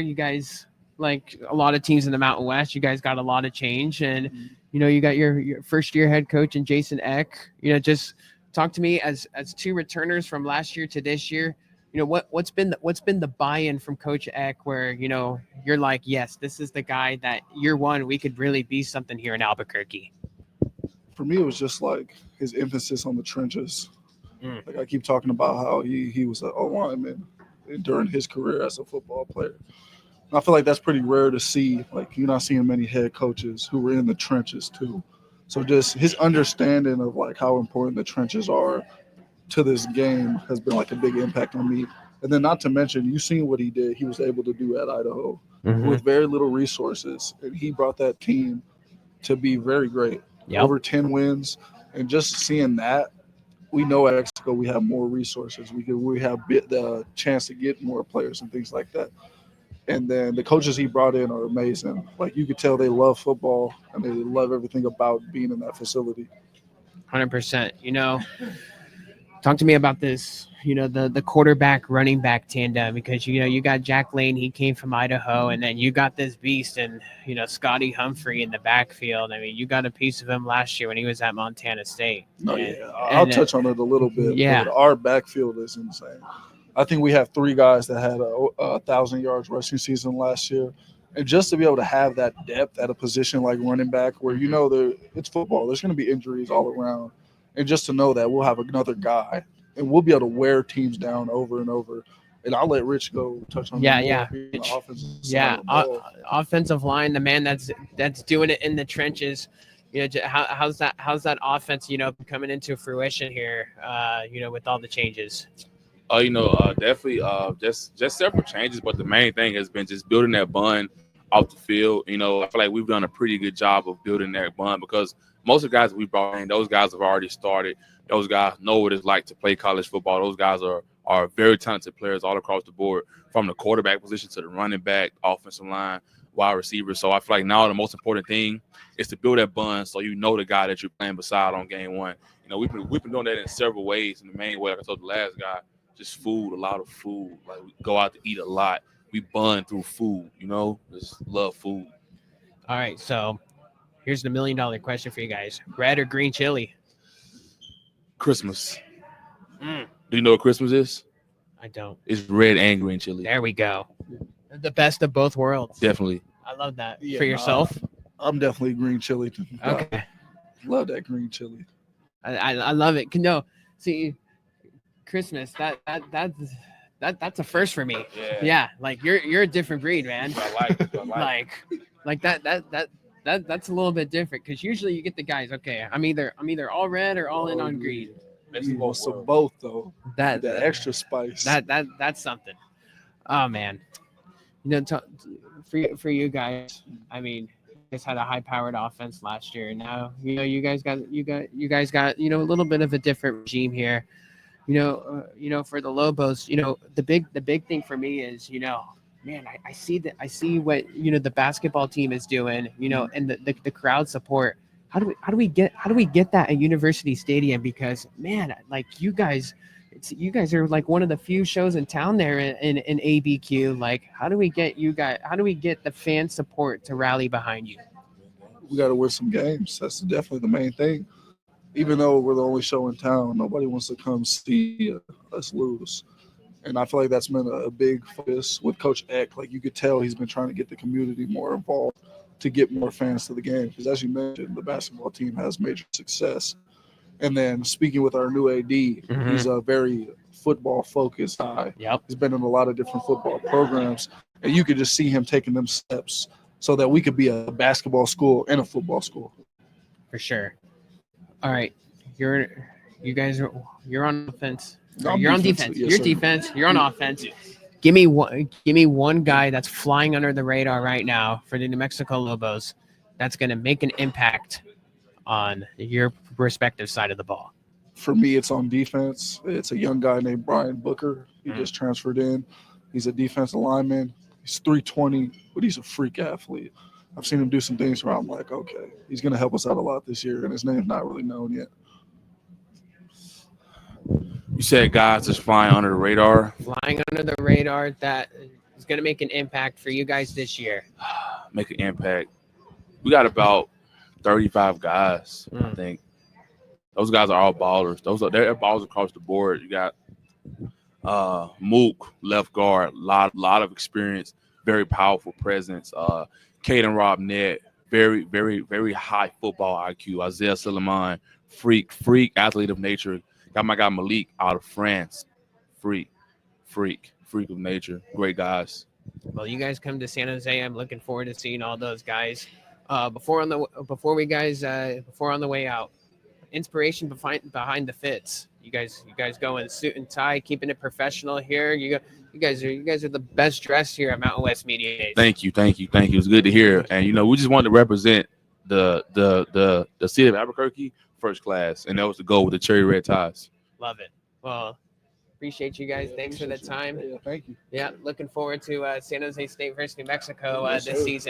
you guys, like a lot of teams in the Mountain West, you guys got a lot of change, and you got your first year head coach and Jason Eck. Just talk to me as two returners from last year to this year. What's been the buy-in from Coach Eck, where you're like, yes, this is the guy that year one we could really be something here in Albuquerque. For me, it was just like his emphasis on the trenches. Like I keep talking about how he was an O-lineman during his career as a football player. And I feel like that's pretty rare to see. Like you're not seeing many head coaches who were in the trenches too. So just his understanding of like how important the trenches are to this game has been like a big impact on me. And then not to mention, you've seen what he did. He was able to do at Idaho with very little resources. And he brought that team to be very great. Yep. Over 10 wins. And just seeing that, we know at Mexico we have more resources. We have the chance to get more players and things like that. And then the coaches he brought in are amazing. Like you could tell they love football and they love everything about being in that facility. 100%. Talk to me about this, the quarterback running back tandem, because, you got Jack Lane, he came from Idaho, and then you got this beast and, Scotty Humphrey in the backfield. I mean, you got a piece of him last year when he was at Montana State. I'll touch on it a little bit. Yeah. But our backfield is insane. I think we have 3 guys that had 1,000 yards rushing season last year. And just to be able to have that depth at a position like running back where it's football, there's going to be injuries all around. And just to know that we'll have another guy and we'll be able to wear teams down over and over. And I'll let Rich go touch on offensive line, the man that's doing it in the trenches. How's that offense, coming into fruition here, with all the changes? Definitely just several changes, but the main thing has been just building that bond off the field. I feel like we've done a pretty good job of building that bond because most of the guys we brought in, those guys have already started. Those guys know what it's like to play college football. Those guys are very talented players all across the board, from the quarterback position to the running back, offensive line, wide receiver. So I feel like now the most important thing is to build that bond so the guy that you're playing beside on game one. We've been doing that in several ways. And the main way, like I told the last guy, just food, a lot of food. Like we go out to eat a lot. We bond through food, just love food. All right, so here's the $1 million question for you guys. Red or green chili? Christmas. Do you know what Christmas is? I don't. It's red and green chili. There we go. The best of both worlds. Definitely. I love that. For yourself? I'm definitely green chili. Okay. Love that green chili. I love it. No, see, Christmas, that's a first for me. Yeah, like you're a different breed, man. I like it. That's a little bit different because usually you get the guys. Okay, I'm either all red or all in on green. So both though. That extra spice. That's something. Oh man, for you guys. I mean, you guys had a high-powered offense last year. Now you guys got a little bit of a different regime here. For the Lobos, the big thing for me is, man, I see what the basketball team is doing, and the crowd support. How do we get that at University Stadium? Because man, like you guys are like one of the few shows in town there in ABQ. Like, how do we get the fan support to rally behind you? We got to win some games. That's definitely the main thing. Even though we're the only show in town, nobody wants to come see us lose. And I feel like that's been a big focus with Coach Eck. Like you could tell he's been trying to get the community more involved to get more fans to the game. Because as you mentioned, the basketball team has major success. And then speaking with our new AD, he's a very football-focused guy. Yep. He's been in a lot of different football programs. And you could just see him taking them steps so that we could be a basketball school and a football school. For sure. All right, you're on offense. You're on defense. Yes, you're sir. Defense. You're on offense. Give me one guy that's flying under the radar right now for the New Mexico Lobos that's going to make an impact on your respective side of the ball. For me, it's on defense. It's a young guy named Brian Booker. He just transferred in. He's a defensive lineman. He's 320, but he's a freak athlete. I've seen him do some things where I'm like, okay, he's going to help us out a lot this year, and his name's not really known yet. You said guys just flying under the radar. Flying under the radar that is going to make an impact for you guys this year? Make an impact. We got about 35 guys, I think. Those guys are all ballers. They're balls across the board. You got Mook, left guard, lot of experience, very powerful presence. Caden Robnett, very, very, very high football IQ. Isaiah Suleiman, freak athlete of nature. Got my guy Malik out of France, freak of nature. Great guys. Well, you guys come to San Jose. I'm looking forward to seeing all those guys. Before on the way out, inspiration behind the fits. You guys go in suit and tie, keeping it professional here. You guys are the best dressed here at Mountain West Media Days. Thank you. It's good to hear. And we just wanted to represent the city of Albuquerque first class, and that was the goal with the cherry red ties. Love it. Well, appreciate you guys. Thanks for the time. Yeah, thank you. Yeah, looking forward to San Jose State versus New Mexico this season.